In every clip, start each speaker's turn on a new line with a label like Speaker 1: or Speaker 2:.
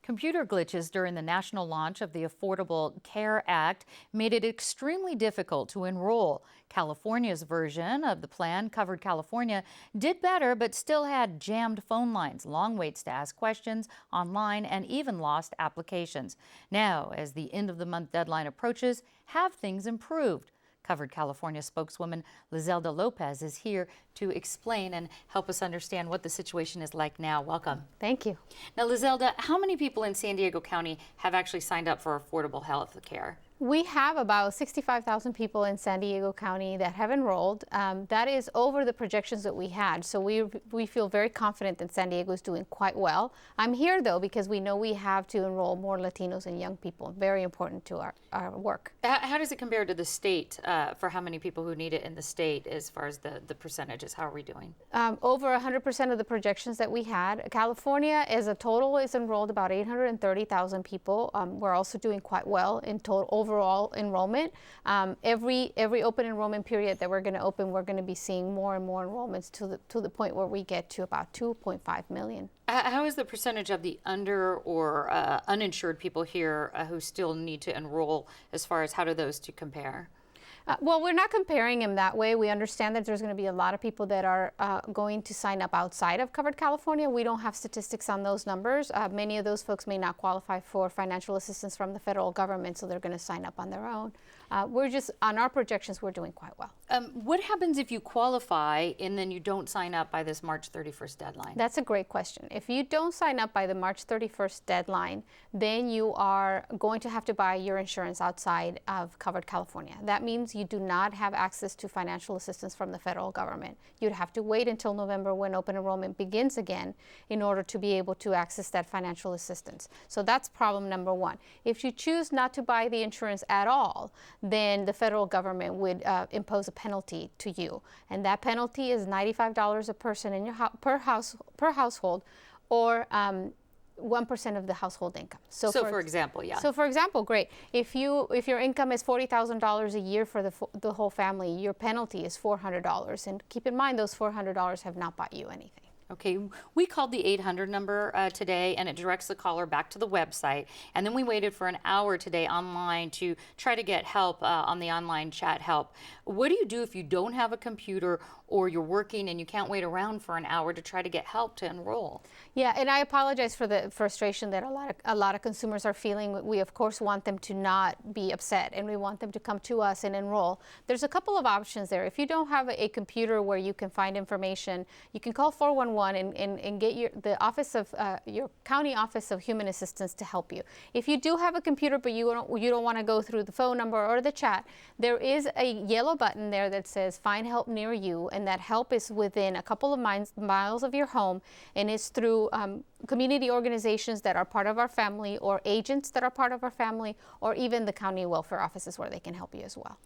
Speaker 1: Computer glitches during the national launch of the Affordable Care Act made it extremely difficult to enroll. California's version of the plan, Covered California, did better but still had jammed phone lines, long waits to ask questions online, and even lost applications. Now, as the end of the month deadline approaches, have things improved? Covered California spokeswoman Lizelda Lopez is here to explain and help us understand what the situation is like now. Welcome.
Speaker 2: Thank you.
Speaker 1: Now, Lizelda, how many people in San Diego County have actually signed up for affordable health care?
Speaker 2: We have about 65,000 people in San Diego County that have enrolled. That is over the projections that we had. So we feel very confident that San Diego is doing quite well. I'm here, though, because we know we have to enroll more Latinos and young people. Very important to our work.
Speaker 1: How does it compare to the state for how many people who need it in the state as far as the percentages? How are we doing?
Speaker 2: Over 100% of the projections that we had. California as a total is enrolled about 830,000 people. We're also doing quite well in total overall enrollment. Every open enrollment period that we're going to open, we're going to be seeing more and more enrollments to the point where we get to about 2.5 million.
Speaker 1: How is the percentage of the under or uninsured people here who still need to enroll as far as how do those two compare?
Speaker 2: Well, we're not comparing them that way. We understand that there's going to be a lot of people that are going to sign up outside of Covered California. We don't have statistics on those numbers. Many of those folks may not qualify for financial assistance from the federal government, so they're going to sign up on their own. We're just, on our projections, we're doing quite well.
Speaker 1: What happens if you qualify and then you don't sign up by this March 31st deadline?
Speaker 2: That's a great question. If you don't sign up by the March 31st deadline, then you are going to have to buy your insurance outside of Covered California. That means you do not have access to financial assistance from the federal government. You'd have to wait until November when open enrollment begins again in order to be able to access that financial assistance. So that's problem number one. If you choose not to buy the insurance at all, then the federal government would impose a penalty to you. And that penalty is $95 a person in your per household, or 1% of the household income.
Speaker 1: So for example, yeah.
Speaker 2: So for example, great. If your income is $40,000 a year for the whole family, your penalty is $400. And keep in mind, those $400 have not bought you anything.
Speaker 1: Okay, we called the 800 number today, and it directs the caller back to the website. And then we waited for an hour today online to try to get help on the online chat help. What do you do if you don't have a computer or you're working and you can't wait around for an hour to try to get help to enroll?
Speaker 2: Yeah, and I apologize for the frustration that a lot of consumers are feeling. We of course want them to not be upset, and we want them to come to us and enroll. There's a couple of options there. If you don't have a computer where you can find information, you can call 411 and get your county office of human assistance to help you. If you do have a computer but you don't want to go through the phone number or the chat, there is a yellow button there that says find help near you, and that help is within a couple of miles of your home, and it's through community organizations that are part of our family, or agents that are part of our family, or even the county welfare offices where they can help you as well.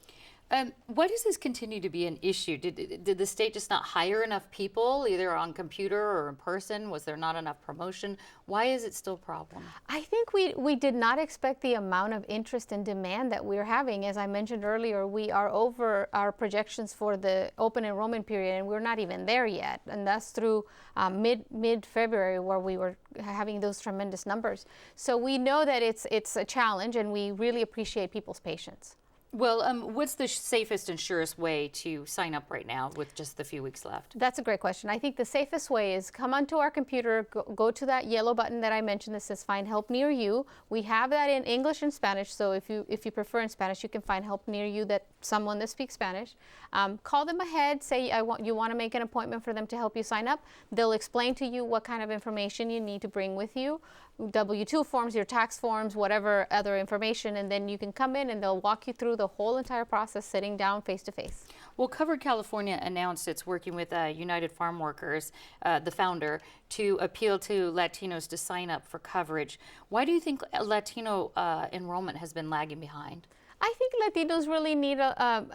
Speaker 1: Why does this continue to be an issue? Did the state just not hire enough people, either on computer or in person? Was there not enough promotion? Why is it still a problem?
Speaker 2: I think we did not expect the amount of interest and demand that we're having. As I mentioned earlier, we are over our projections for the open enrollment period, and we're not even there yet. And that's through mid-February, where we were having those tremendous numbers. So we know that it's a challenge, and we really appreciate people's patience.
Speaker 1: Well, what's the safest and surest way to sign up right now with just the few weeks left?
Speaker 2: That's a great question. I think the safest way is come onto our computer, go to that yellow button that I mentioned that says find help near you. We have that in English and Spanish, so if you prefer in Spanish, you can find help near you, that someone that speaks Spanish. Call them ahead, say you want to make an appointment for them to help you sign up. They'll explain to you what kind of information you need to bring with you. W-2 forms, your tax forms, whatever other information, and then you can come in and they'll walk you through the whole entire process, sitting down face to face.
Speaker 1: Well, Covered California announced it's working with United Farm Workers, the founder, to appeal to Latinos to sign up for coverage. Why do you think Latino enrollment has been lagging behind?
Speaker 2: I think Latinos really need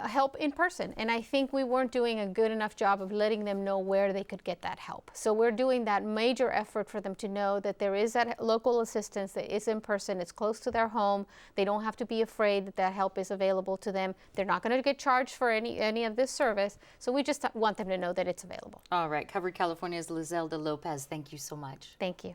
Speaker 2: help in person, and I think we weren't doing a good enough job of letting them know where they could get that help. So we're doing that major effort for them to know that there is that local assistance that is in person, it's close to their home, they don't have to be afraid that that help is available to them. They're not going to get charged for any of this service, so we just want them to know that it's available.
Speaker 1: All right, Covered California's Lizelda Lopez, thank you so much.
Speaker 2: Thank you.